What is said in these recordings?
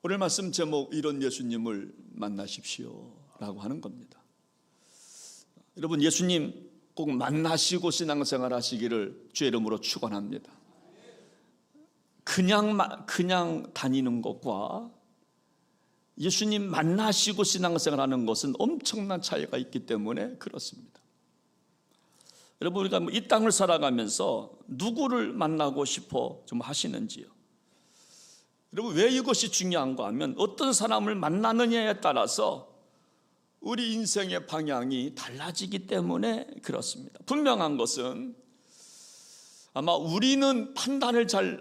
오늘 말씀 제목, 이런 예수님을 만나십시오 라고 하는 겁니다. 여러분, 예수님 꼭 만나시고 신앙생활 하시기를 주의 이름으로 축원합니다. 그냥 다니는 것과 예수님 만나시고 신앙생활 하는 것은 엄청난 차이가 있기 때문에 그렇습니다. 여러분, 우리가 이 땅을 살아가면서 누구를 만나고 싶어 좀 하시는지요? 여러분, 왜 이것이 중요한가 하면 어떤 사람을 만나느냐에 따라서 우리 인생의 방향이 달라지기 때문에 그렇습니다. 분명한 것은 아마 우리는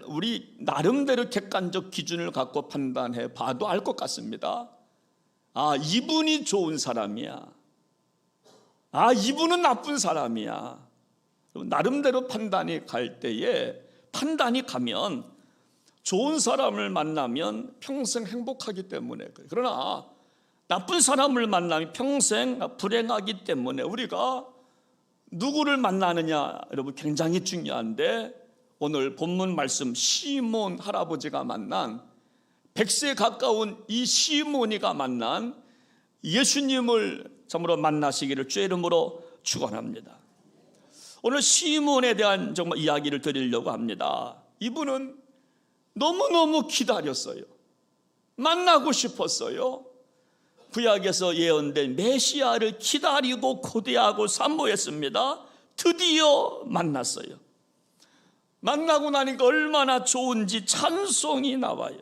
우리 나름대로 객관적 기준을 갖고 판단해 봐도 알 것 같습니다. 아, 이분이 좋은 사람이야. 아, 이분은 나쁜 사람이야. 나름대로 판단이 갈 때에, 판단이 가면 좋은 사람을 만나면 평생 행복하기 때문에 그래요. 그러나 나쁜 사람을 만나면 평생 불행하기 때문에 우리가 누구를 만나느냐, 여러분, 굉장히 중요한데, 오늘 본문 말씀 시몬 할아버지가 만난 100세 가까운 이 시몬이가 만난 예수님을 참으로 만나시기를 주의 이름으로 축원합니다. 오늘 시몬에 대한 정말 이야기를 드리려고 합니다. 이분은 너무너무 기다렸어요. 만나고 싶었어요. 구약에서 예언된 메시아를 기다리고 고대하고 산모했습니다. 드디어 만났어요. 만나고 나니까 얼마나 좋은지 찬송이 나와요.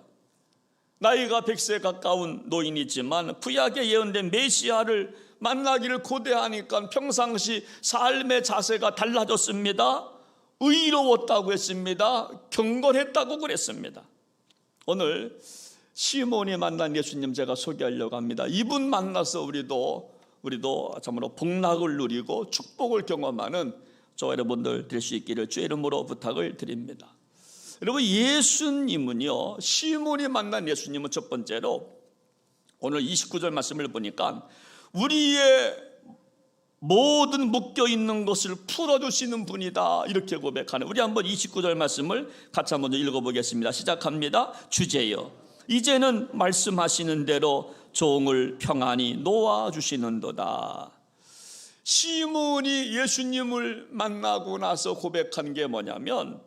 나이가 100세 가까운 노인이지만 구약에 예언된 메시아를 만나기를 고대하니까 평상시 삶의 자세가 달라졌습니다. 의로웠다고 했습니다. 경건했다고 그랬습니다. 오늘 시몬이 만난 예수님 제가 소개하려고 합니다. 이분 만나서 우리도 참으로 복락을 누리고 축복을 경험하는 저 여러분들 될 수 있기를 주의 이름으로 부탁을 드립니다. 여러분, 예수님은요, 시몬이 만난 예수님은 첫 번째로 오늘 29절 말씀을 보니까 우리의 모든 묶여있는 것을 풀어주시는 분이다, 이렇게 고백하는, 우리 한번 29절 말씀을 같이 한번 읽어보겠습니다. 시작합니다. 주제여, 이제는 말씀하시는 대로 종을 평안히 놓아주시는도다. 시몬이 예수님을 만나고 나서 고백한 게 뭐냐면,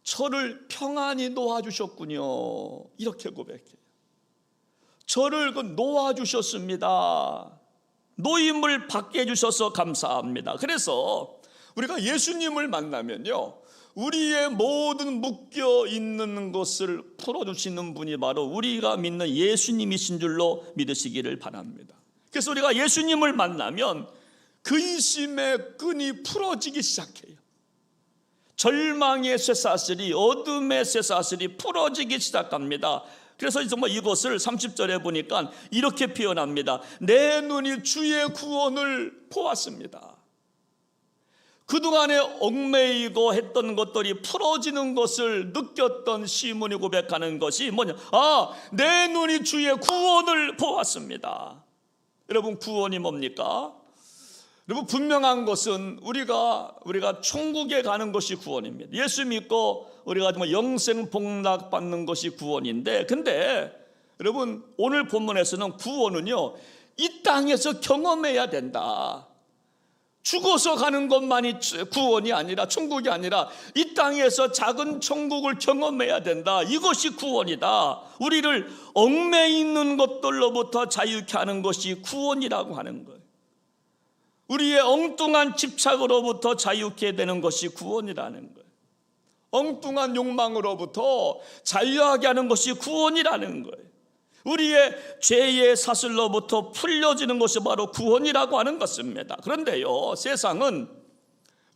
저를 평안히 놓아주셨군요, 이렇게 고백해요. 저를 놓아주셨습니다. 노임을 받게 해주셔서 감사합니다. 그래서 우리가 예수님을 만나면요, 우리의 모든 묶여 있는 것을 풀어주시는 분이 바로 우리가 믿는 예수님이신 줄로 믿으시기를 바랍니다. 그래서 우리가 예수님을 만나면 근심의 끈이 풀어지기 시작해요. 절망의 쇠사슬이, 어둠의 쇠사슬이 풀어지기 시작합니다. 그래서 정말 이것을 30절에 보니까 이렇게 표현합니다. 내 눈이 주의 구원을 보았습니다. 그동안에 얽매이고 했던 것들이 풀어지는 것을 느꼈던 시몬이 고백하는 것이 뭐냐? 아, 내 눈이 주의 구원을 보았습니다. 여러분, 구원이 뭡니까? 여러분, 분명한 것은 우리가 천국에 가는 것이 구원입니다. 예수 믿고 우리가 정말 영생 복락 받는 것이 구원인데, 근데 여러분, 오늘 본문에서는 구원은요, 이 땅에서 경험해야 된다. 죽어서 가는 것만이 구원이 아니라, 천국이 아니라 이 땅에서 작은 천국을 경험해야 된다. 이것이 구원이다. 우리를 얽매이 있는 것들로부터 자유케 하는 것이 구원이라고 하는 거예요. 우리의 엉뚱한 집착으로부터 자유케 되는 것이 구원이라는 거예요. 엉뚱한 욕망으로부터 자유하게 하는 것이 구원이라는 거예요. 우리의 죄의 사슬로부터 풀려지는 것이 바로 구원이라고 하는 것입니다. 그런데요, 세상은,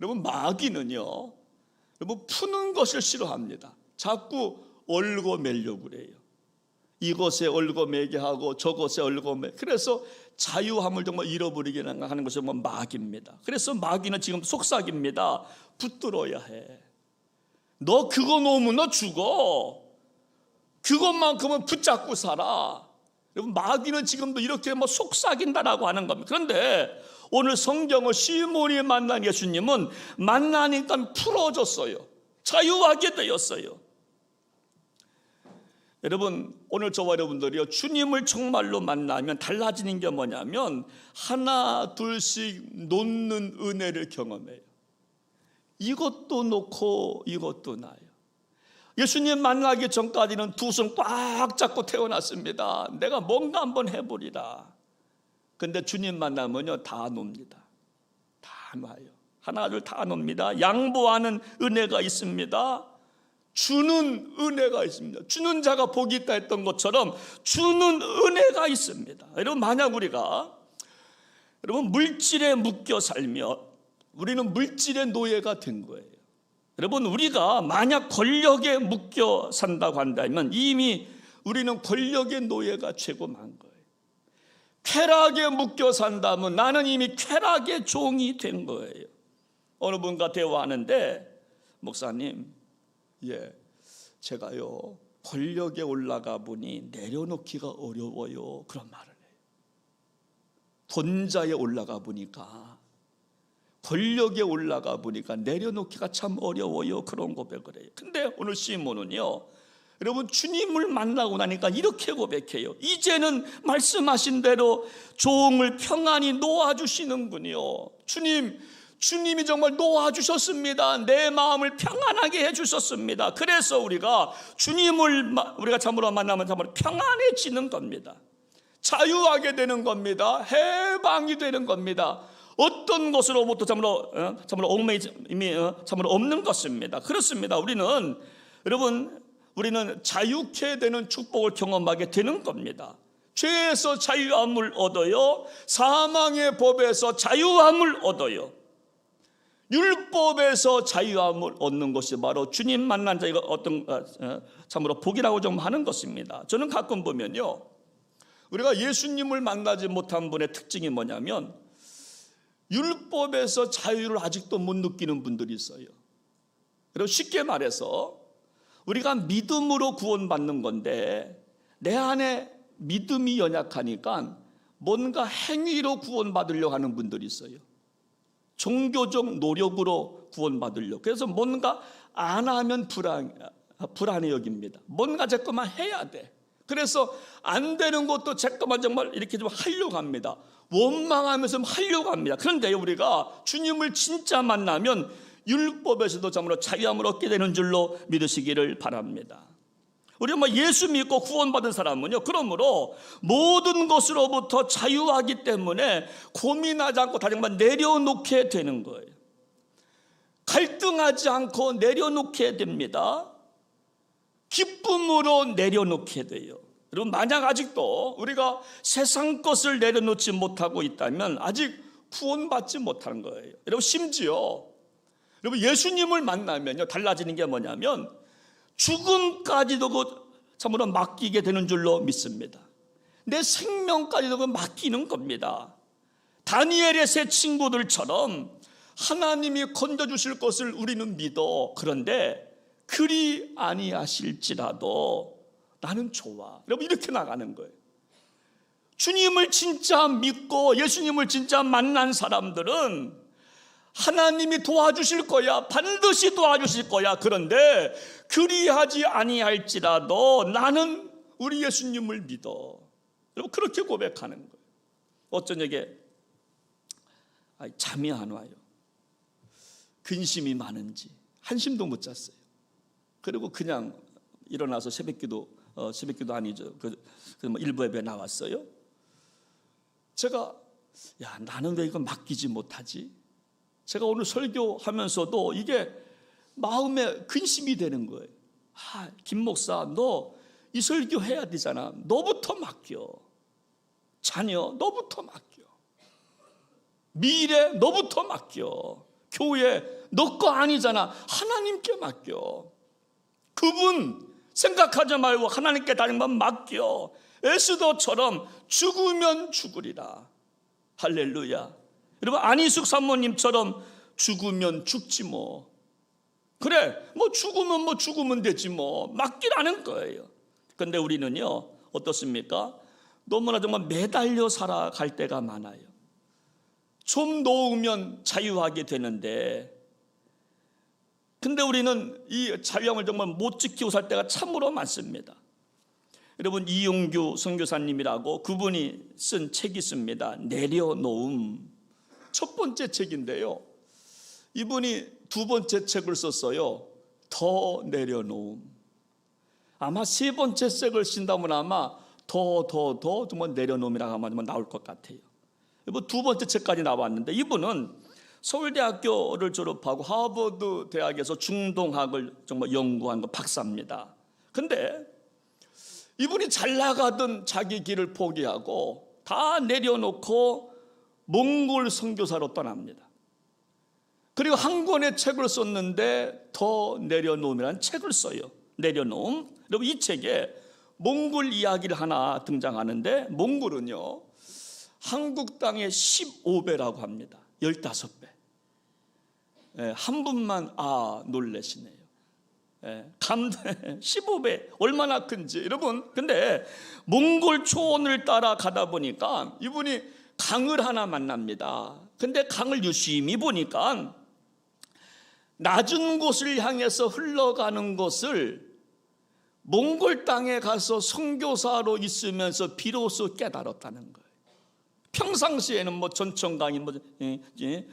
여러분, 마귀는요, 여러분, 푸는 것을 싫어합니다. 자꾸 얽어매려고 그래요. 이것에 얽어매게 하고 저것에 얽어매, 그래서 자유함을 정말 잃어버리게 하는 것이 뭐 마귀입니다. 그래서 마귀는 지금 속삭입니다. 붙들어야 해. 너 그거 놓으면 너 죽어. 그것만큼은 붙잡고 살아. 여러분, 마귀는 지금도 이렇게 뭐 속삭인다라고 하는 겁니다. 그런데 오늘 성경을 시몬이 만난 예수님은 만나니까 풀어졌어요. 자유하게 되었어요. 여러분, 오늘 저와 여러분들이요, 주님을 정말로 만나면 달라지는 게 뭐냐면 하나 둘씩 놓는 은혜를 경험해요. 이것도 놓고 이것도 놔요. 예수님 만나기 전까지는 두 손 꽉 잡고 태어났습니다. 내가 뭔가 한번 해보리라. 근데 주님 만나면요, 다 놉니다. 다 놔요. 하나 둘 다 놉니다. 양보하는 은혜가 있습니다. 주는 은혜가 있습니다. 주는 자가 복이 있다 했던 것처럼 주는 은혜가 있습니다. 여러분, 만약 우리가 물질에 묶여 살며 우리는 물질의 노예가 된 거예요. 여러분, 우리가 만약 권력에 묶여 산다고 한다면 이미 우리는 권력의 노예가 최고만 거예요. 쾌락에 묶여 산다면 나는 이미 쾌락의 종이 된 거예요. 어느 분과 대화하는데, 목사님, 제가요 권력에 올라가 보니 내려놓기가 어려워요, 그런 말을 해요. 권자에 올라가 보니까, 권력에 올라가 보니까 내려놓기가 참 어려워요, 그런 고백을 해요. 근데 오늘 시몬은요, 여러분, 주님을 만나고 나니까 이렇게 고백해요. 이제는 말씀하신 대로 종을 평안히 놓아주시는군요. 주님이 정말 놓아주셨습니다. 내 마음을 평안하게 해주셨습니다. 그래서 우리가 참으로 만나면 참으로 평안해지는 겁니다. 자유하게 되는 겁니다. 해방이 되는 겁니다. 어떤 것으로부터 참으로 얽매임이 참으로 없는 것입니다. 그렇습니다. 우리는 자유케 되는 축복을 경험하게 되는 겁니다. 죄에서 자유함을 얻어요. 사망의 법에서 자유함을 얻어요. 율법에서 자유함을 얻는 것이 바로 주님 만난 자가 참으로 복이라고 좀 하는 것입니다. 저는 가끔 보면요, 우리가 예수님을 만나지 못한 분의 특징이 뭐냐면 율법에서 자유를 아직도 못 느끼는 분들이 있어요. 그리고 쉽게 말해서 우리가 믿음으로 구원받는 건데 내 안에 믿음이 연약하니까 뭔가 행위로 구원받으려고 하는 분들이 있어요. 종교적 노력으로 구원받으려고. 그래서 뭔가 안 하면 불안해 여깁니다. 뭔가 제 것만 해야 돼. 그래서 안 되는 것도 제 것만 정말 이렇게 좀 하려고 합니다. 원망하면서 하려고 합니다. 그런데 우리가 주님을 진짜 만나면 율법에서도 참으로 자유함을 얻게 되는 줄로 믿으시기를 바랍니다. 우리가 예수 믿고 구원받은 사람은요, 그러므로 모든 것으로부터 자유하기 때문에 고민하지 않고 다 정말 내려놓게 되는 거예요. 갈등하지 않고 내려놓게 됩니다. 기쁨으로 내려놓게 돼요. 여러분, 만약 아직도 우리가 세상 것을 내려놓지 못하고 있다면 아직 구원받지 못하는 거예요. 여러분, 심지어 예수님을 만나면요, 달라지는 게 뭐냐면 죽음까지도 참으로 맡기게 되는 줄로 믿습니다. 내 생명까지도 맡기는 겁니다. 다니엘의 세 친구들처럼 하나님이 건져주실 것을 우리는 믿어. 그런데 그리 아니하실지라도 나는 좋아. 여러분, 이렇게 나가는 거예요. 주님을 진짜 믿고 예수님을 진짜 만난 사람들은 하나님이 도와주실 거야. 반드시 도와주실 거야. 그런데 그리하지 아니할지라도 나는 우리 예수님을 믿어. 여러분, 그렇게 고백하는 거예요. 어쩐 저녁에 잠이 안 와요. 근심이 많은지 한심도 못 잤어요. 그리고 그냥 일어나서 새벽기도 아니죠. 일부 예배 나왔어요. 제가 나는 왜 이거 맡기지 못하지? 제가 오늘 설교하면서도 이게 마음에 근심이 되는 거예요. 김 목사, 너 이 설교 해야 되잖아. 너부터 맡겨. 자녀, 너부터 맡겨. 미래, 너부터 맡겨. 교회, 너 거 아니잖아. 하나님께 맡겨. 그분 생각하지 말고 하나님께 다른 건 맡겨. 에스더처럼 죽으면 죽으리라. 할렐루야. 여러분, 안희숙 사모님처럼 죽으면 죽지 뭐. 그래, 죽으면 되지 뭐. 맡기라는 거예요. 근데 우리는요, 어떻습니까? 너무나 정말 매달려 살아갈 때가 많아요. 좀 놓으면 자유하게 되는데, 근데 우리는 이 자유함을 정말 못 지키고 살 때가 참으로 많습니다. 여러분, 이용규 선교사님이라고 그분이 쓴 책이 있습니다. 내려놓음. 첫 번째 책인데요, 이분이 두 번째 책을 썼어요. 더 내려놓음. 아마 세 번째 책을 쓴다면 아마 더 정말 내려놓음이라고 하면 나올 것 같아요. 두 번째 책까지 나왔는데, 이분은 서울대학교를 졸업하고 하버드 대학에서 중동학을 정말 연구한 박사입니다. 근데 이분이 잘 나가던 자기 길을 포기하고 다 내려놓고 몽골 선교사로 떠납니다. 그리고 한 권의 책을 썼는데 더 내려놓음이라는 책을 써요. 내려놓음. 여러분, 이 책에 몽골 이야기를 하나 등장하는데, 몽골은요 한국 땅의 15배라고 합니다. 15배. 한 분만 놀라시네요. 15배 얼마나 큰지. 여러분, 근데 몽골 초원을 따라가다 보니까 이분이 강을 하나 만납니다. 근데 강을 유심히 보니까 낮은 곳을 향해서 흘러가는 것을 몽골 땅에 가서 선교사로 있으면서 비로소 깨달았다는 거예요. 평상시에는 뭐 전천강이 이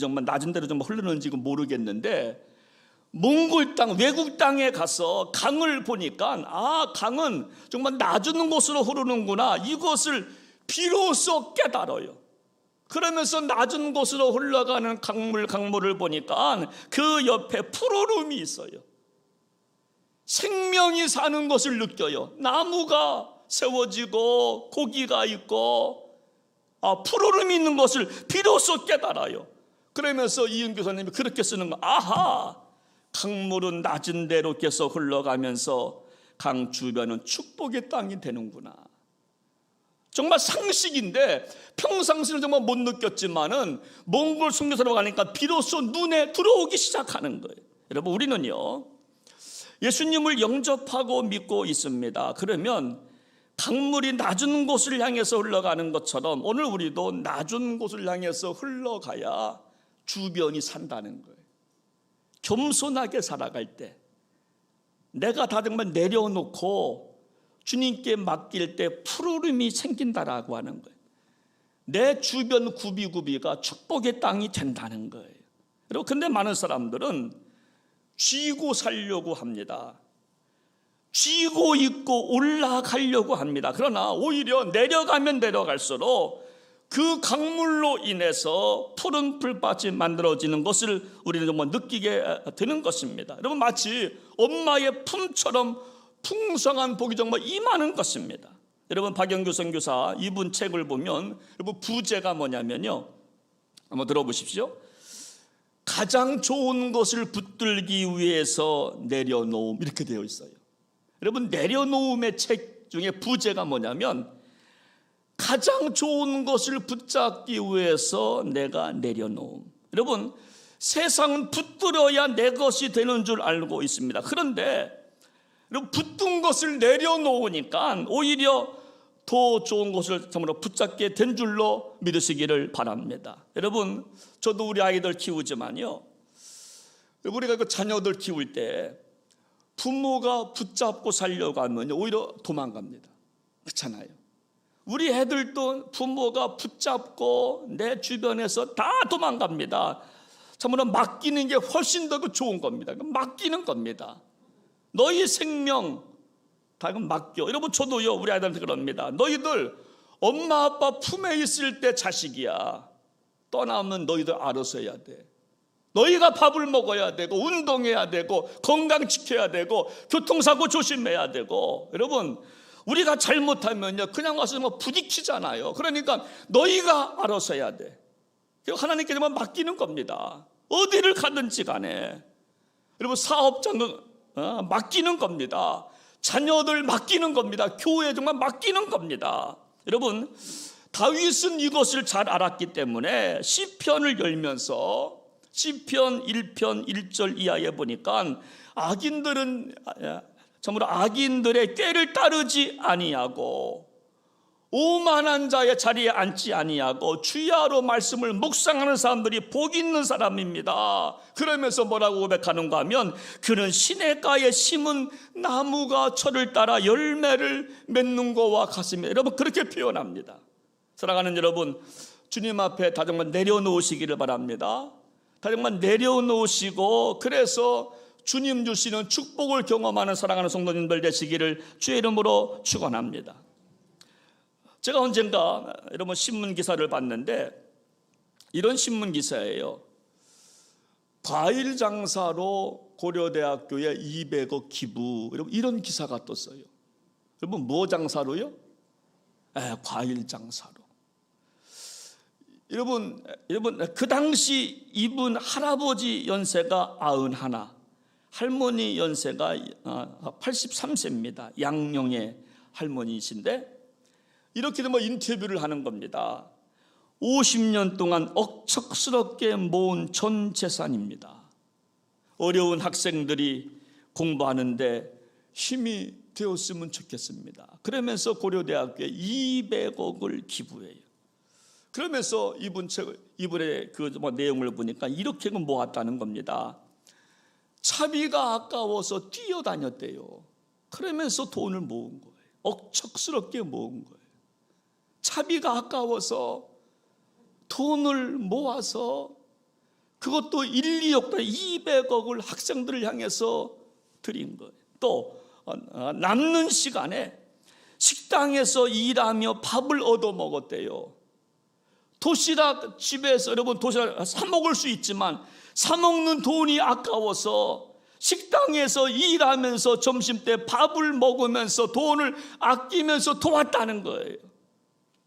정말 낮은 데로 좀 흐르는지 모르겠는데, 몽골 땅, 외국 땅에 가서 강을 보니까 강은 정말 낮은 곳으로 흐르는구나, 이것을 비로소 깨달아요. 그러면서 낮은 곳으로 흘러가는 강물을 보니까 그 옆에 푸르름이 있어요. 생명이 사는 것을 느껴요. 나무가 세워지고 고기가 있고 푸르름이 있는 것을 비로소 깨달아요. 그러면서 이은 교사님이 그렇게 쓰는 거, 강물은 낮은 데로 계속 흘러가면서 강 주변은 축복의 땅이 되는구나. 정말 상식인데 평상시는 정말 못 느꼈지만은 몽골 선교사로 가니까 비로소 눈에 들어오기 시작하는 거예요. 여러분, 우리는요 예수님을 영접하고 믿고 있습니다. 그러면 강물이 낮은 곳을 향해서 흘러가는 것처럼 오늘 우리도 낮은 곳을 향해서 흘러가야 주변이 산다는 거예요. 겸손하게 살아갈 때, 내가 다 정말 내려놓고 주님께 맡길 때 푸르름이 생긴다라고 하는 거예요. 내 주변 구비구비가 축복의 땅이 된다는 거예요. 여러분, 근데 많은 사람들은 쥐고 살려고 합니다. 쥐고 있고 올라가려고 합니다. 그러나 오히려 내려가면 내려갈수록 그 강물로 인해서 푸른 풀밭이 만들어지는 것을 우리는 정말 느끼게 되는 것입니다. 여러분, 마치 엄마의 품처럼 풍성한 복이 정말 임하는 것입니다. 여러분, 박영규 선교사 이분 책을 보면 여러분 부제가 뭐냐면요, 한번 들어보십시오. 가장 좋은 것을 붙들기 위해서 내려놓음, 이렇게 되어 있어요. 여러분, 내려놓음의 책 중에 부제가 뭐냐면 가장 좋은 것을 붙잡기 위해서 내가 내려놓음. 여러분, 세상은 붙들어야 내 것이 되는 줄 알고 있습니다. 그런데 붙든 것을 내려놓으니까 오히려 더 좋은 것을 참으로 붙잡게 된 줄로 믿으시기를 바랍니다. 여러분, 저도 우리 아이들 키우지만요, 우리가 그 자녀들 키울 때 부모가 붙잡고 살려고 하면 오히려 도망갑니다. 그렇잖아요. 우리 애들도 부모가 붙잡고 내 주변에서 다 도망갑니다. 참으로 맡기는 게 훨씬 더 좋은 겁니다. 맡기는 겁니다. 너희 생명 다 맡겨. 여러분, 저도요 우리 아이들한테 그럽니다. 너희들 엄마 아빠 품에 있을 때 자식이야. 떠나면 너희들 알아서 해야 돼. 너희가 밥을 먹어야 되고 운동해야 되고 건강 지켜야 되고 교통사고 조심해야 되고. 여러분, 우리가 잘못하면요 그냥 와서 뭐 부딪히잖아요. 그러니까 너희가 알아서 해야 돼. 하나님께 정말 맡기는 겁니다. 어디를 가든지 간에. 여러분, 사업장은 맡기는 겁니다. 자녀들 맡기는 겁니다. 교회 정말 맡기는 겁니다. 여러분, 다윗은 이것을 잘 알았기 때문에 시편을 열면서 시편 1편 1절 이하에 보니까 악인들은 참으로 악인들의 꾀를 따르지 아니하고 오만한 자의 자리에 앉지 아니하고 주야로 말씀을 묵상하는 사람들이 복 있는 사람입니다. 그러면서 뭐라고 고백하는가 하면 그는 시냇가에 심은 나무가 철을 따라 열매를 맺는 것과 같습니다. 여러분 그렇게 표현합니다. 사랑하는 여러분, 주님 앞에 다시 한번 내려놓으시기를 바랍니다. 다시 한번 내려놓으시고 그래서 주님 주시는 축복을 경험하는 사랑하는 성도님들 되시기를 주의 이름으로 축원합니다. 제가 언젠가 여러분 신문 기사를 봤는데 이런 신문 기사예요. 과일 장사로 고려대학교에 200억 기부, 여러분 이런 기사가 떴어요. 여러분 뭐 장사로요? 과일 장사로. 여러분 그 당시 이분 할아버지 연세가 91, 할머니 연세가 83세입니다. 양령의 할머니이신데 이렇게 인터뷰를 하는 겁니다. 50년 동안 억척스럽게 모은 전 재산입니다. 어려운 학생들이 공부하는데 힘이 되었으면 좋겠습니다. 그러면서 고려대학교에 200억을 기부해요. 그러면서 이분의 내용을 보니까 이렇게 모았다는 겁니다. 차비가 아까워서 뛰어다녔대요. 그러면서 돈을 모은 거예요. 억척스럽게 모은 거예요. 차비가 아까워서 돈을 모아서 그것도 1, 2억, 200억을 학생들을 향해서 드린 거예요. 또 남는 시간에 식당에서 일하며 밥을 얻어 먹었대요. 도시락 집에서 여러분 도시락 사 먹을 수 있지만 사 먹는 돈이 아까워서 식당에서 일하면서 점심때 밥을 먹으면서 돈을 아끼면서 도왔다는 거예요.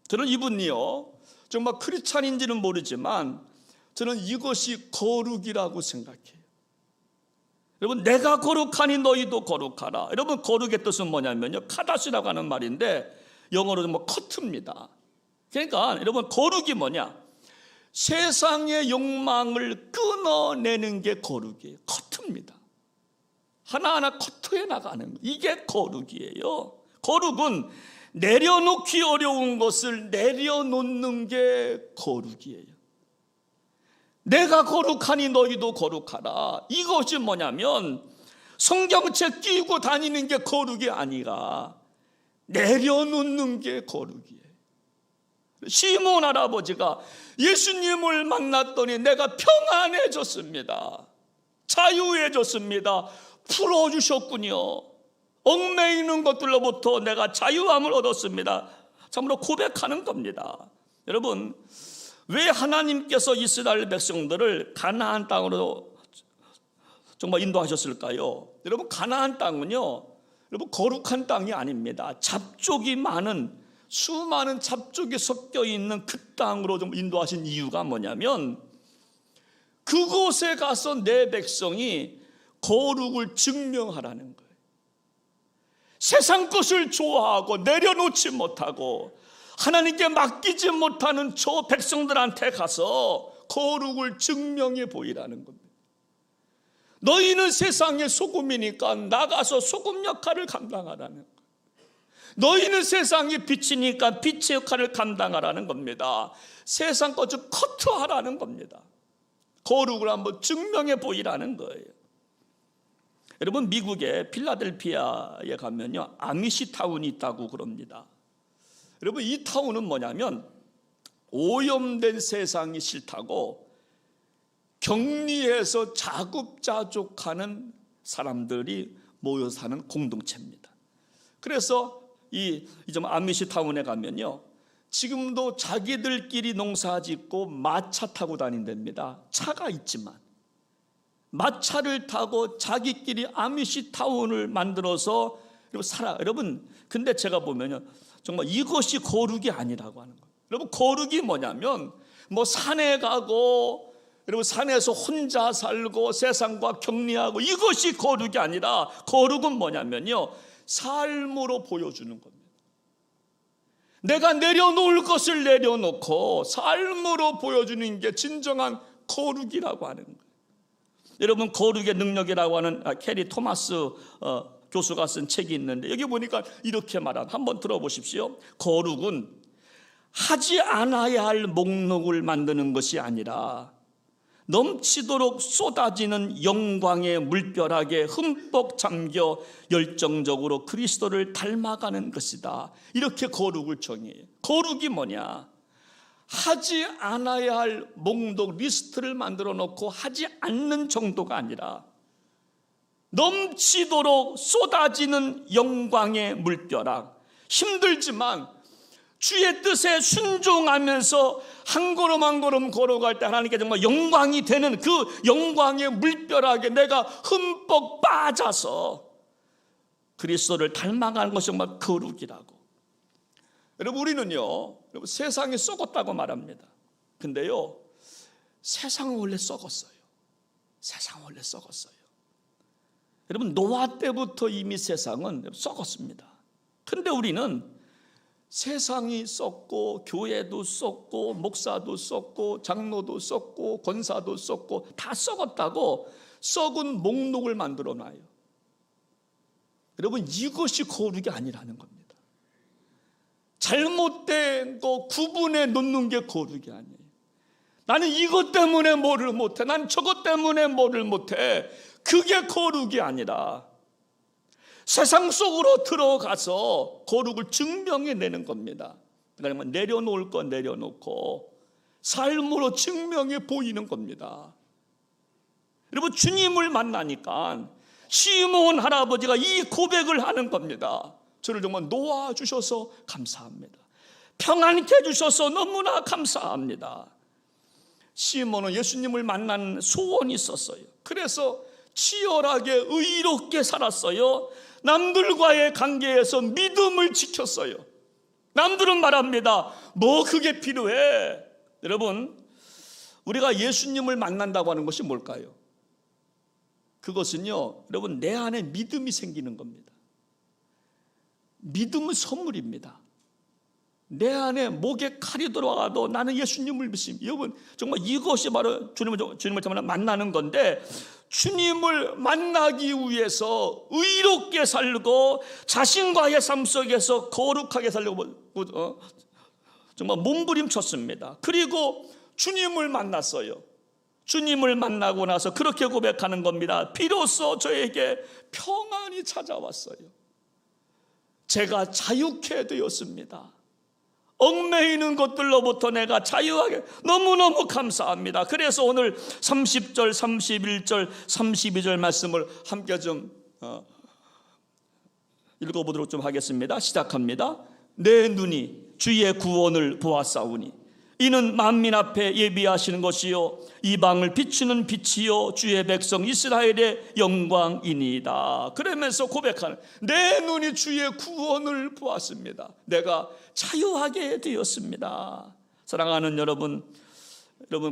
저는 이분이요 정말 크리스찬인지는 모르지만 저는 이것이 거룩이라고 생각해요. 여러분 내가 거룩하니 너희도 거룩하라. 여러분 거룩의 뜻은 뭐냐면요 카다시라고 하는 말인데 영어로 커트입니다. 그러니까 여러분 거룩이 뭐냐, 세상의 욕망을 끊어내는 게 거룩이에요. 커트입니다. 하나하나 커트해 나가는 거, 이게 거룩이에요. 거룩은 내려놓기 어려운 것을 내려놓는 게 거룩이에요. 내가 거룩하니 너희도 거룩하라. 이것이 뭐냐면 성경책 끼고 다니는 게 거룩이 아니라 내려놓는 게 거룩이에요. 시몬 할아버지가 예수님을 만났더니 내가 평안해졌습니다. 자유해졌습니다. 풀어주셨군요. 얽매이는 것들로부터 내가 자유함을 얻었습니다. 참으로 고백하는 겁니다. 여러분 왜 하나님께서 이스라엘 백성들을 가나안 땅으로 정말 인도하셨을까요? 여러분 가나안 땅은요 여러분 거룩한 땅이 아닙니다. 잡족이 많은 수많은 잡족이 섞여 있는 그 땅으로 좀 인도하신 이유가 뭐냐면 그곳에 가서 내 백성이 거룩을 증명하라는 거예요. 세상 것을 좋아하고 내려놓지 못하고 하나님께 맡기지 못하는 저 백성들한테 가서 거룩을 증명해 보이라는 겁니다. 너희는 세상의 소금이니까 나가서 소금 역할을 감당하라는 거예요. 너희는 세상의 빛이니까 빛의 역할을 감당하라는 겁니다. 세상 것을 커트하라는 겁니다. 거룩을 한번 증명해 보이라는 거예요. 여러분 미국의 필라델피아에 가면요 아미시 타운이 있다고 그럽니다. 여러분 이 타운은 뭐냐면 오염된 세상이 싫다고 격리해서 자급자족하는 사람들이 모여 사는 공동체입니다. 그래서 이 아미시 타운에 가면요 지금도 자기들끼리 농사 짓고 마차 타고 다닌답니다. 차가 있지만 마차를 타고 자기끼리 아미시 타운을 만들어서 살아. 여러분 근데 제가 보면요 정말 이것이 거룩이 아니라고 하는 거예요. 여러분 거룩이 뭐냐면 뭐 산에 가고 여러분 산에서 혼자 살고 세상과 격리하고 이것이 거룩이 아니라 거룩은 뭐냐면요 삶으로 보여주는 겁니다. 내가 내려놓을 것을 내려놓고 삶으로 보여주는 게 진정한 거룩이라고 하는 거예요. 여러분 거룩의 능력이라고 하는 캐리 토마스 교수가 쓴 책이 있는데 여기 보니까 이렇게 말한, 한번 들어보십시오. 거룩은 하지 않아야 할 목록을 만드는 것이 아니라 넘치도록 쏟아지는 영광의 물벼락에 흠뻑 잠겨 열정적으로 그리스도를 닮아가는 것이다. 이렇게 거룩을 정의해요. 거룩이 뭐냐? 하지 않아야 할 목록 리스트를 만들어 놓고 하지 않는 정도가 아니라 넘치도록 쏟아지는 영광의 물벼락, 힘들지만 주의 뜻에 순종하면서 한 걸음 한 걸음 걸어갈 때 하나님께 정말 영광이 되는 그 영광의 물벼락에 내가 흠뻑 빠져서 그리스도를 닮아가는 것이 정말 거룩이라고. 여러분, 우리는요, 세상이 썩었다고 말합니다. 근데요, 세상은 원래 썩었어요. 세상은 원래 썩었어요. 여러분, 노아 때부터 이미 세상은 썩었습니다. 근데 우리는 세상이 썩고 교회도 썩고 목사도 썩고 장로도 썩고 권사도 썩고 다 썩었다고 썩은 목록을 만들어 놔요. 여러분, 이것이 거룩이 아니라는 겁니다. 잘못된 거 구분해 놓는 게 거룩이 아니에요. 나는 이것 때문에 뭐를 못해, 난 저것 때문에 뭐를 못해, 그게 거룩이 아니라 세상 속으로 들어가서 거룩을 증명해내는 겁니다. 그러니까 내려놓을 거 내려놓고 삶으로 증명해 보이는 겁니다. 여러분, 주님을 만나니까 시므온 할아버지가 이 고백을 하는 겁니다. 저를 정말 놓아주셔서 감사합니다. 평안케 해주셔서 너무나 감사합니다. 시므온은 예수님을 만난 소원이 있었어요. 그래서 치열하게 의롭게 살았어요. 남들과의 관계에서 믿음을 지켰어요. 남들은 말합니다. 뭐 그게 필요해? 여러분, 우리가 예수님을 만난다고 하는 것이 뭘까요? 그것은요, 여러분, 내 안에 믿음이 생기는 겁니다. 믿음은 선물입니다. 내 안에 목에 칼이 들어와도 나는 예수님을 믿습니다. 여러분, 정말 이것이 바로 주님을 정말 만나는 건데, 주님을 만나기 위해서 의롭게 살고 자신과의 삶 속에서 거룩하게 살려고 정말 몸부림쳤습니다. 그리고 주님을 만났어요. 주님을 만나고 나서 그렇게 고백하는 겁니다. 비로소 저에게 평안이 찾아왔어요. 제가 자유케 되었습니다. 얽매이는 것들로부터 내가 자유하게, 너무너무 감사합니다. 그래서 오늘 30절, 31절, 32절 말씀을 함께 좀 읽어보도록 좀 하겠습니다. 시작합니다. 내 눈이 주의 구원을 보았사오니 이는 만민 앞에 예비하시는 것이요 이방을 비추는 빛이요 주의 백성 이스라엘의 영광이니이다. 그러면서 고백하는, 내 눈이 주의 구원을 보았습니다. 내가 자유하게 되었습니다. 사랑하는 여러분,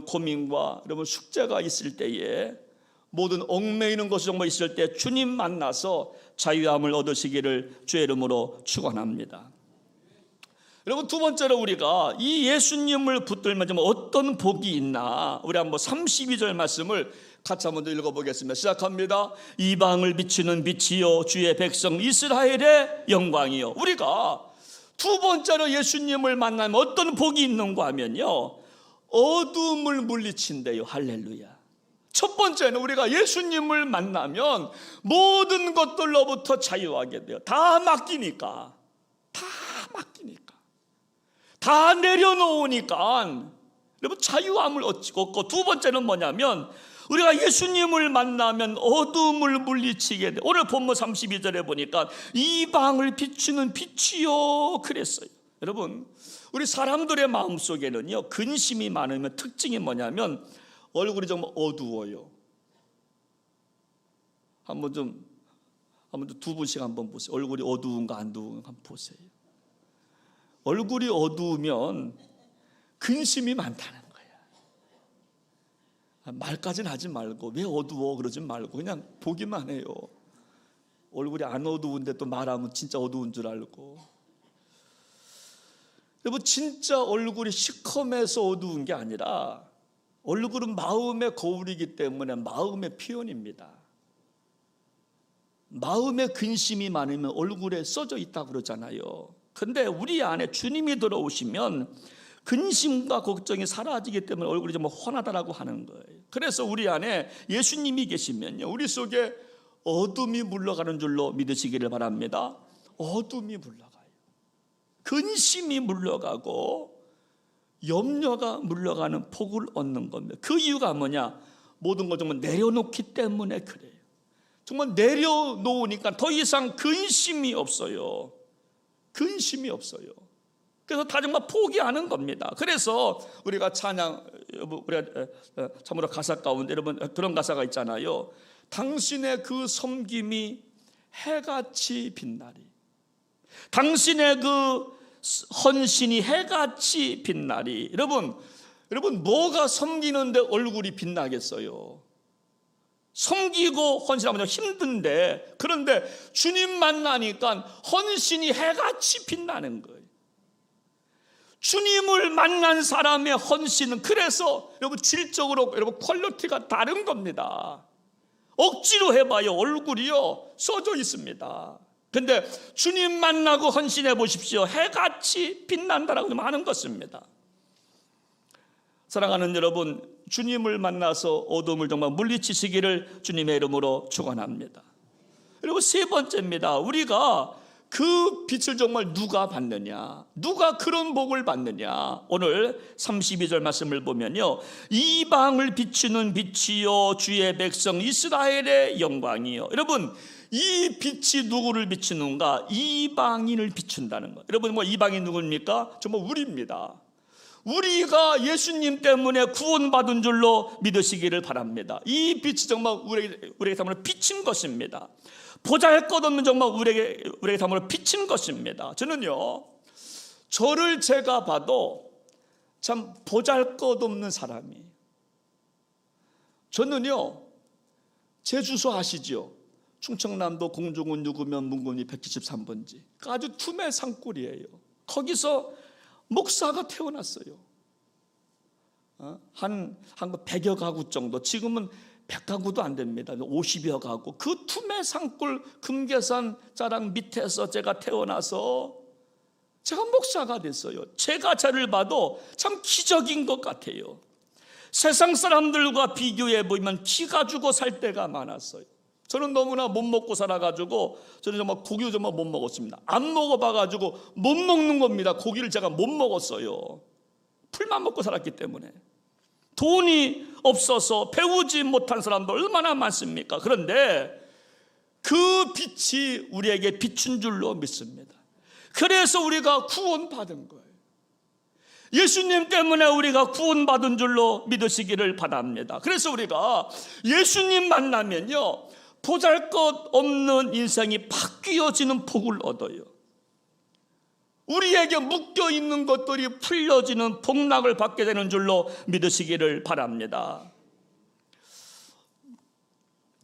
고민과 여러분 숙제가 있을 때에, 모든 얽매이는 것이 정말 있을 때 주님 만나서 자유함을 얻으시기를 주의 이름으로 축원합니다. 여러분, 두 번째로 우리가 이 예수님을 붙들면 좀 어떤 복이 있나, 우리 한번 32절 말씀을 같이 한번 읽어보겠습니다. 시작합니다. 이방을 비추는 빛이요 주의 백성 이스라엘의 영광이요. 우리가 두 번째로 예수님을 만나면 어떤 복이 있는가 하면요, 어둠을 물리친대요. 할렐루야. 첫 번째는 우리가 예수님을 만나면 모든 것들로부터 자유하게 돼요. 다 맡기니까, 다 내려놓으니까 여러분 자유함을 얻고, 두 번째는 뭐냐면 우리가 예수님을 만나면 어둠을 물리치게 돼. 오늘 본문 32절에 보니까 이방을 비추는 빛이요 그랬어요. 여러분, 우리 사람들의 마음속에는요, 근심이 많으면 특징이 뭐냐면 얼굴이 좀 어두워요. 한번 두 분씩 한번 보세요. 얼굴이 어두운가 안 어두운가 한번 보세요. 얼굴이 어두우면 근심이 많다는 거야. 말까지는 하지 말고, 왜 어두워 그러지 말고 그냥 보기만 해요. 얼굴이 안 어두운데 또 말하면 진짜 어두운 줄 알고. 여러분, 진짜 얼굴이 시커매서 어두운 게 아니라 얼굴은 마음의 거울이기 때문에 마음의 표현입니다. 마음에 근심이 많으면 얼굴에 써져 있다고 그러잖아요. 근데 우리 안에 주님이 들어오시면 근심과 걱정이 사라지기 때문에 얼굴이 좀 환하다라고 하는 거예요. 그래서 우리 안에 예수님이 계시면요, 우리 속에 어둠이 물러가는 줄로 믿으시기를 바랍니다. 어둠이 물러가요. 근심이 물러가고 염려가 물러가는 복을 얻는 겁니다. 그 이유가 뭐냐? 모든 걸 정말 내려놓기 때문에 그래요. 정말 내려놓으니까 더 이상 근심이 없어요. 근심이 없어요. 그래서 다 정말 포기하는 겁니다. 그래서 우리가 찬양, 우리가 참으로 가사 가운데 여러분 그런 가사가 있잖아요. 당신의 그 섬김이 해같이 빛나리. 당신의 그 헌신이 해같이 빛나리. 여러분 뭐가 섬기는데 얼굴이 빛나겠어요? 섬기고 헌신하면 힘든데, 그런데 주님 만나니까 헌신이 해같이 빛나는 거예요. 주님을 만난 사람의 헌신은 그래서 여러분 질적으로 여러분 퀄리티가 다른 겁니다. 억지로 해봐요 얼굴이요 써져 있습니다. 근데 주님 만나고 헌신해 보십시오. 해같이 빛난다라고 하는 것입니다. 사랑하는 여러분, 주님을 만나서 어둠을 정말 물리치시기를 주님의 이름으로 축원합니다. 그리고 세 번째입니다. 우리가 그 빛을 정말 누가 받느냐, 누가 그런 복을 받느냐. 오늘 32절 말씀을 보면요, 이방을 비추는 빛이요 주의 백성 이스라엘의 영광이요. 여러분, 이 빛이 누구를 비추는가? 이방인을 비춘다는 거예요. 여러분, 뭐 이방인 누구입니까? 정말 우리입니다. 우리가 예수님 때문에 구원받은 줄로 믿으시기를 바랍니다. 이 빛이 정말 우리에게 정말 비친 것입니다. 보잘것없는 정말 우리에게 정말 비친 것입니다. 저는요, 저를 제가 봐도 참 보잘것없는 사람이에요. 저는요, 제 주소 아시죠? 충청남도 공중은 유구면 문군이 173번지. 아주 투매 산골이에요. 거기서 목사가 태어났어요. 한 100여 가구 정도, 지금은 100가구도 안 됩니다. 50여 가구. 그 투매 산골 금계산 자락 밑에서 제가 태어나서 제가 목사가 됐어요. 제가 저를 봐도 참 기적인 것 같아요. 세상 사람들과 비교해 보면 기가 주고 살 때가 많았어요. 저는 너무나 못 먹고 살아가지고 저는 정말 고기를 정말 못 먹었습니다. 안 먹어봐가지고 못 먹는 겁니다. 고기를 제가 못 먹었어요. 풀만 먹고 살았기 때문에. 돈이 없어서 배우지 못한 사람들 얼마나 많습니까? 그런데 그 빛이 우리에게 비춘 줄로 믿습니다. 그래서 우리가 구원받은 거예요. 예수님 때문에 우리가 구원받은 줄로 믿으시기를 바랍니다. 그래서 우리가 예수님 만나면요, 보잘것없는 인생이 바뀌어지는 복을 얻어요. 우리에게 묶여있는 것들이 풀려지는 복락을 받게 되는 줄로 믿으시기를 바랍니다.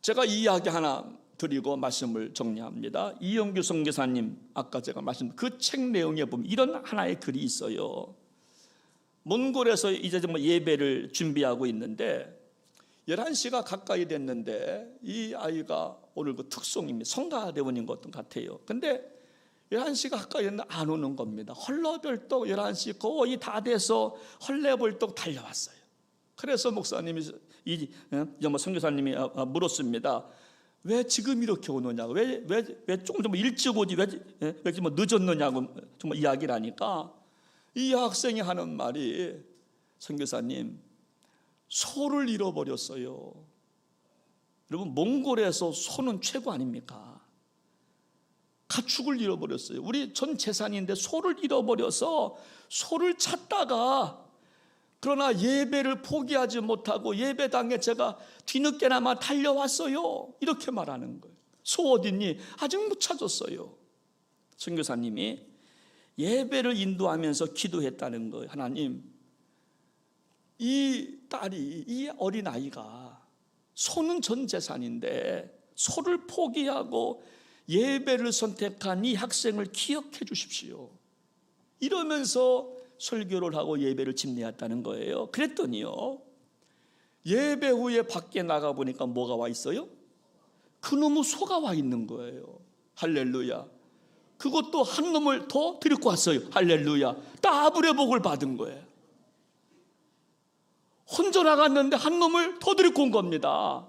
제가 이 이야기 하나 드리고 말씀을 정리합니다. 이영규 선교사님, 아까 제가 말씀드린 그 책 내용에 보면 이런 하나의 글이 있어요. 몽골에서 이제 정말 예배를 준비하고 있는데 11시가 가까이 됐는데 이 아이가 오늘 그 특송입니다. 성가대원인 것 같아요. 근데 11시가 가까이 됐는데 안 오는 겁니다. 헐레벌떡 11시 거의 다 돼서 헐레벌떡 달려왔어요. 그래서 목사님이 선교사님이 물었습니다. 왜 지금 이렇게 오느냐고, 왜 조금 좀 일찍 오지, 왜 좀 늦었느냐고 정말 이야기를 하니까 이 학생이 하는 말이, 선교사님, 소를 잃어버렸어요. 여러분, 몽골에서 소는 최고 아닙니까? 가축을 잃어버렸어요. 우리 전 재산인데 소를 잃어버려서 소를 찾다가, 그러나 예배를 포기하지 못하고 예배당에 제가 뒤늦게나마 달려왔어요. 이렇게 말하는 거예요. 소 어딨니? 아직 못 찾았어요. 선교사님이 예배를 인도하면서 기도했다는 거예요. 하나님, 이 딸이, 이 어린아이가 소는 전 재산인데 소를 포기하고 예배를 선택한 이 학생을 기억해 주십시오. 이러면서 설교를 하고 예배를 집례했다는 거예요. 그랬더니요, 예배 후에 밖에 나가 보니까 뭐가 와 있어요? 그 놈의 소가 와 있는 거예요. 할렐루야. 그것도 한 놈을 더 데리고 왔어요. 할렐루야. 더블의 복을 받은 거예요. 혼자 나갔는데 한 놈을 더 데리고 온 겁니다.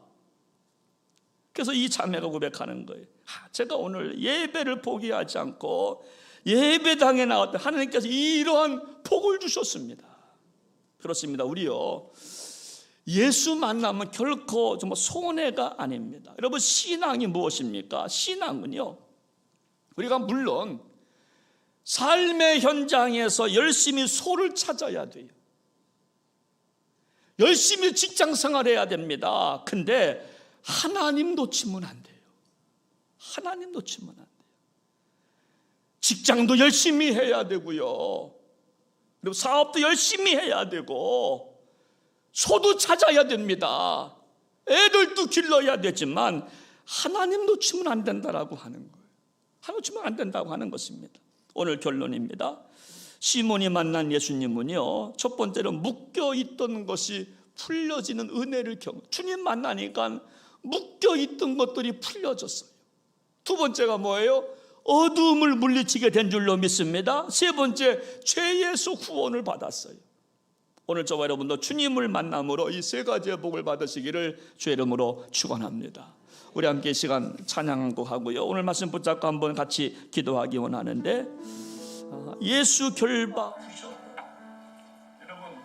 그래서 이 자매가 고백하는 거예요. 제가 오늘 예배를 포기하지 않고 예배당에 나왔다. 하나님께서 이러한 복을 주셨습니다. 그렇습니다. 우리요, 예수 만나면 결코 정말 손해가 아닙니다. 여러분, 신앙이 무엇입니까? 신앙은요, 우리가 물론 삶의 현장에서 열심히 소를 찾아야 돼요. 열심히 직장 생활해야 됩니다. 근데 하나님 놓치면 안 돼요. 하나님 놓치면 안 돼요. 직장도 열심히 해야 되고요, 그리고 사업도 열심히 해야 되고, 소도 찾아야 됩니다. 애들도 길러야 되지만 하나님 놓치면 안 된다라고 하는 거예요. 하나님 놓치면 안 된다고 하는 것입니다. 오늘 결론입니다. 시몬이 만난 예수님은요, 첫 번째로 묶여있던 것이 풀려지는 은혜를 주님 만나니까 묶여있던 것들이 풀려졌어요. 두 번째가 뭐예요? 어두움을 물리치게 된 줄로 믿습니다. 세 번째, 죄에서 구원을 받았어요. 오늘 저와 여러분도 주님을 만남으로 이 세 가지의 복을 받으시기를 주의 이름으로 축원합니다. 우리 함께 이 시간 찬양 하고요, 오늘 말씀 붙잡고 한번 같이 기도하기 원하는데, 예수 결박. 여러분,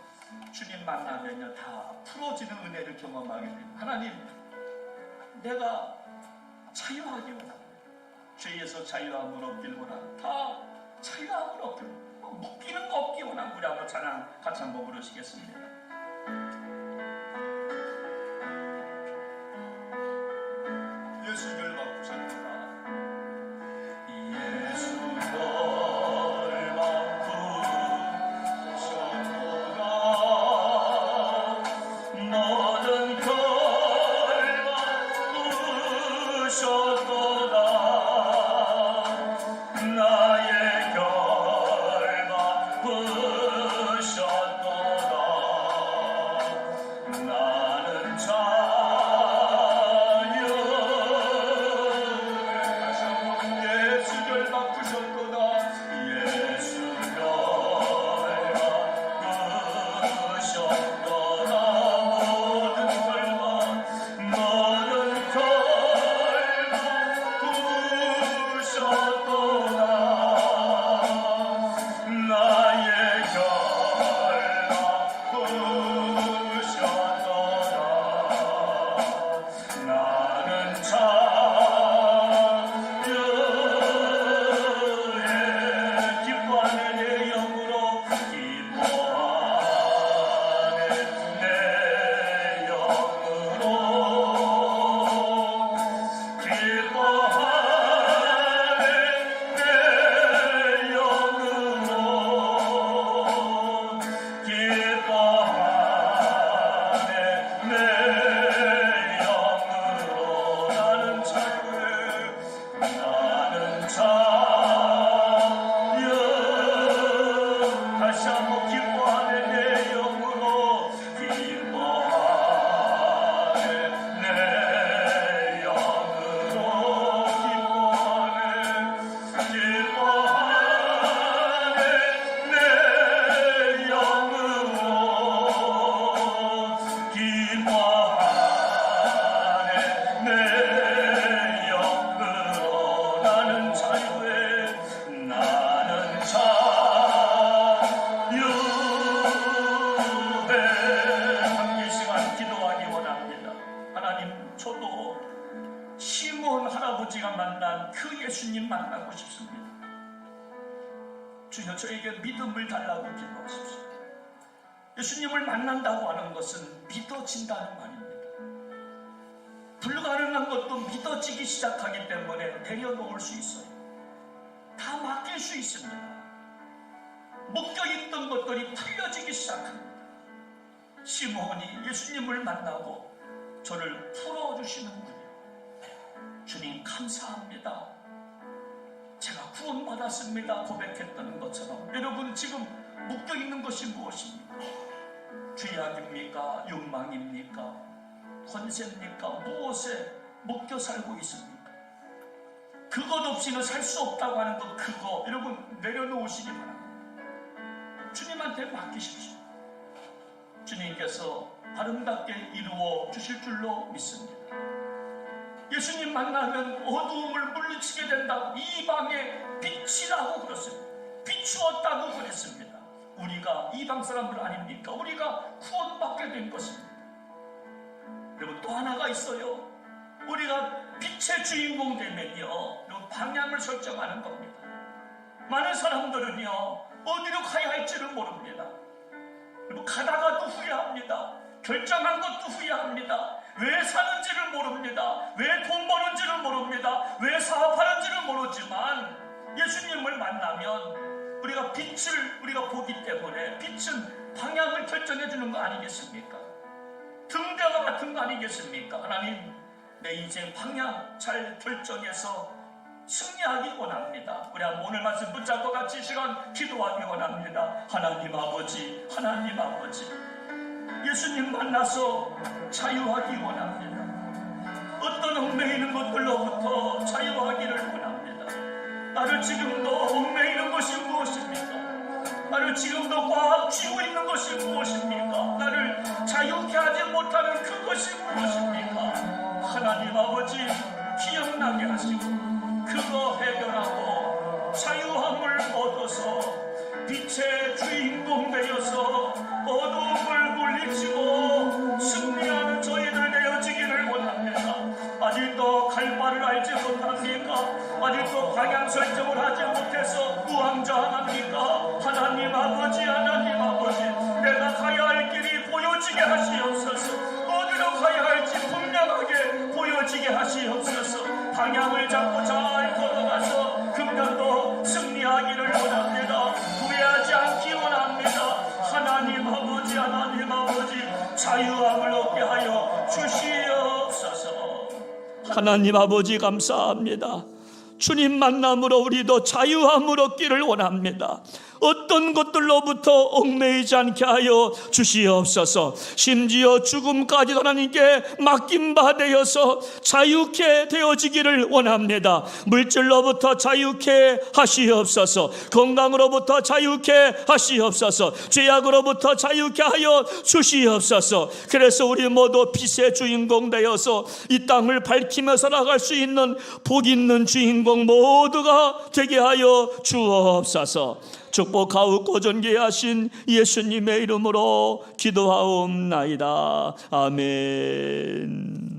주님 만나면요 다 풀어지는 은혜를 경험하게 됩니다. 하나님, 내가 자유하기 원합니다. 죄에서 자유함을 얻길 원합니다. 다 자유함을 얻길 원합니다. 묶이는 거 없기 원합니다. 우리 한번 찬양 같이 한번 부르시겠습니다. 예수 결박 부셨구나. 예수 결박 부셨구나. 모든 결박 부셨구나. 나의 결박 부셨구나. 나는 예수 결박 부셨구나. 예수 결박 부셨구나. 모든 결박 부셨구나. 나의 결박 부셨구나. 나는 기뻐하는 내 영으로 기뻐하는 내 영으로 기뻐하는 내 영으로 기뻐하는 내 영으로 나는 자유해. 나는 자유. 다시 한번 기뻐하는 내 영으로 기뻐하는 내 영으로 기뻐하는 내 영으로 기뻐하는 내 영으로 나는 자유해. 나는 자유해. 함께 시간 기도하기 원합니다. 하나님, 저도 시몬 할아버지가 만난 그 예수님 만나고 싶습니다. 주여, 저에게 믿음을 달라고 기도하십시오. 예수님을 만난다고 하는 것은 믿어진다는 말입니다. 불가능한 것도 믿어지기 시작하기 때문에 내려놓을 수 있어요. 다 맡길 수 있습니다. 묶여있던 것들이 풀려지기 시작합니다. 시몬이 예수님을 만나고 저를 풀어주시는군요. 주님 감사합니다. 제가 구원받았습니다 고백했던 것처럼, 여러분 지금 묶여있는 것이 무엇입니까? 죄악입니까? 욕망입니까? 권세입니까? 무엇에 먹겨 살고 있습니까? 그것 없이는 살 수 없다고 하는 것, 그거 여러분 내려놓으시기 바랍니다. 주님한테 맡기십시오. 주님께서 아름답게 이루어 주실 줄로 믿습니다. 예수님 만나면 어두움을 물리치게 된다고, 이방의 빛이라고 그랬습니다. 비추었다고 그랬습니다. 우리가 이방 사람들 아닙니까? 우리가 구원받게 된 것입니다. 여러분 또 하나가 있어요. 우리가 빛의 주인공 되면요, 방향을 설정하는 겁니다. 많은 사람들은요 어디로 가야 할지를 모릅니다. 그리고 가다가도 후회합니다. 결정한 것도 후회합니다. 왜 사는지를 모릅니다. 왜 돈 버는지를 모릅니다. 왜 사업하는지를 모르지만 예수님을 만나면 우리가 빛을 우리가 보기 때문에, 빛은 방향을 결정해 주는 거 아니겠습니까? 등대와 같은 거 아니겠습니까? 하나님, 내 인생 방향 잘 결정해서 승리하기 원합니다. 우리 한번 오늘 말씀 붙잡고 같이 시간 기도하기 원합니다. 하나님 아버지, 하나님 아버지, 예수님 만나서 자유하기 원합니다. 어떤 얽매이는 것들로부터 자유하기를 원합니다. 나를 지금도 얽매이는 것이 무엇입니까? 나를 지금도 꽉 쥐고 있는 것이 무엇입니까? 나를 자유케 하지 못하는 그것이 무엇입니까? 하나님 아버지, 기억나게 하시고 그거 해결하고 자유함을 얻어서 빛의 주인공 되어서 어둠을 물리치고 승리하는 저희들 되어지기를 원합니다. 아직도 갈 바를 알지 못합니까? 아직도 방향 설정을 하지 못해서 우왕좌왕합니까? 하나님 아버지, 하나님 아버지, 내가 가야 할 길이 보여지게 하시옵소서. 어디로 가야 할지 분명하게 보여지게 하시옵소서. 방향을 잡고 잘 걸어가서 금년도 승리하기를 원합니다. 후회하지 않기 원합니다. 하나님 아버지, 하나님 아버지, 자유함을 얻게 하여 주시옵소서. 하나님 아버지 감사합니다. 주님 만남으로 우리도 자유함을 얻기를 원합니다. 어떤 것들로부터 얽매이지 않게 하여 주시옵소서. 심지어 죽음까지도 하나님께 맡긴 바 되어서 자유케 되어지기를 원합니다. 물질로부터 자유케 하시옵소서. 건강으로부터 자유케 하시옵소서. 죄악으로부터 자유케 하여 주시옵소서. 그래서 우리 모두 빛의 주인공 되어서 이 땅을 밝히며 살아갈 수 있는 복 있는 주인공 모두가 되게 하여 주옵소서. 축복하옵고 존귀하신 예수님의 이름으로 기도하옵나이다. 아멘.